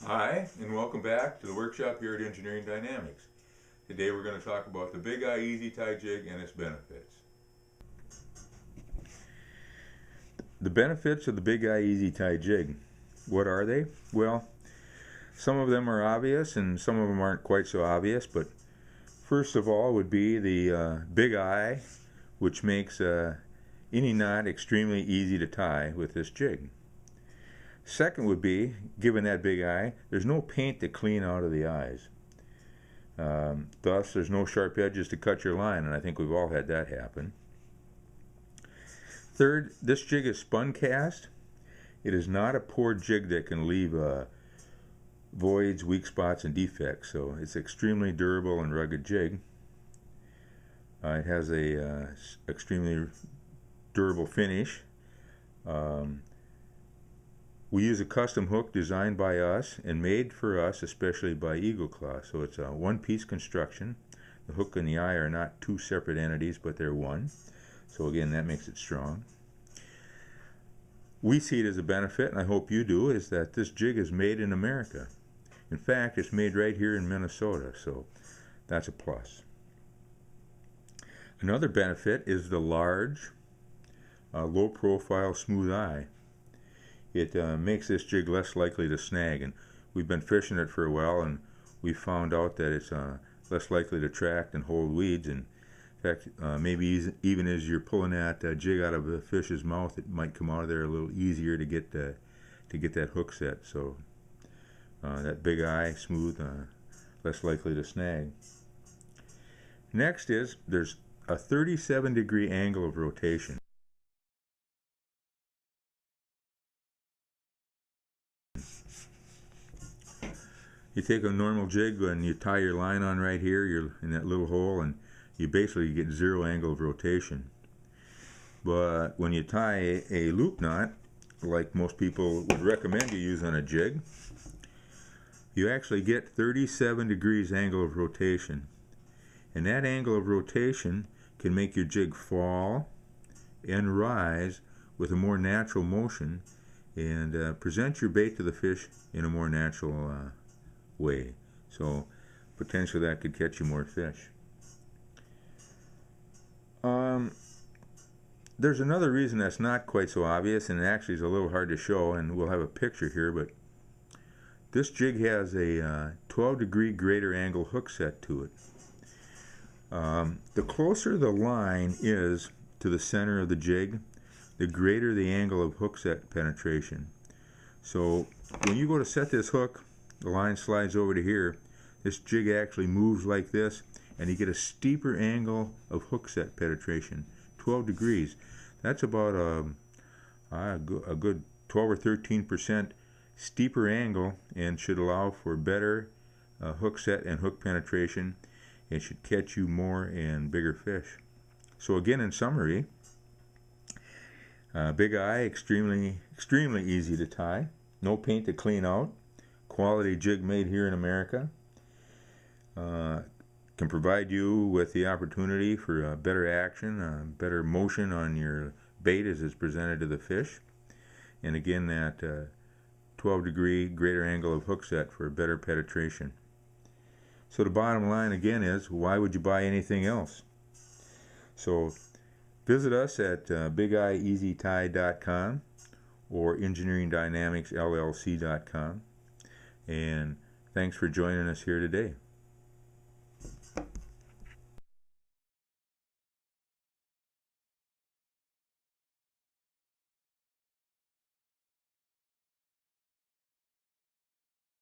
Hi, and welcome back to the workshop here at Engineering Dynamics. Today we're going to talk about the Big Eye Easy Tie Jig and its benefits. The benefits of the Big Eye Easy Tie Jig. What are they? Well, some of them are obvious and some of them aren't quite so obvious, but first of all would be the Big Eye, which makes any knot extremely easy to tie with this jig. Second would be, given that big eye, there's no paint to clean out of the eyes. Thus, there's no sharp edges to cut your line, and I think we've all had that happen. Third, this jig is spun cast. It is not a poor jig that can leave voids, weak spots, and defects, so it's extremely durable and rugged jig. It has a extremely durable finish. We use a custom hook designed by us and made for us, especially by Eagle Claw. So it's a one-piece construction. The hook and the eye are not two separate entities, but they're one. So again, that makes it strong. We see it as a benefit, and I hope you do, is that this jig is made in America. In fact, it's made right here in Minnesota, so that's a plus. Another benefit is the large, low-profile, smooth eye. It makes this jig less likely to snag, and we've been fishing it for a while, and we found out that it's less likely to track and hold weeds. And in fact, maybe even as you're pulling that jig out of a fish's mouth, it might come out of there a little easier to get that hook set. So that big eye, smooth, less likely to snag. Next is there's a 37-degree angle of rotation. You take a normal jig and you tie your line on right here, you're in that little hole, and you basically get zero angle of rotation. But when you tie a loop knot, like most people would recommend you use on a jig, you actually get 37 degrees angle of rotation. And that angle of rotation can make your jig fall and rise with a more natural motion and present your bait to the fish in a more natural way. So potentially that could catch you more fish. There's another reason that's not quite so obvious, and actually is a little hard to show, and we'll have a picture here, but this jig has a 12-degree greater angle hook set to it. The closer the line is to the center of the jig, the greater the angle of hook set penetration. So when you go to set this hook, the line slides over to here, this jig actually moves like this, and you get a steeper angle of hook set penetration, 12 degrees. That's about a good 12 or 13% steeper angle, and should allow for better hook set and hook penetration. It should catch you more and bigger fish. So again, in summary, big eye, extremely easy to tie, no paint to clean out, quality jig made here in America, can provide you with the opportunity for better action, better motion on your bait as it's presented to the fish, and again that 12-degree greater angle of hook set for better penetration. So the bottom line again is, why would you buy anything else? So visit us at BigEyeEasyTie.com or EngineeringDynamicsLLC.com. And thanks for joining us here today.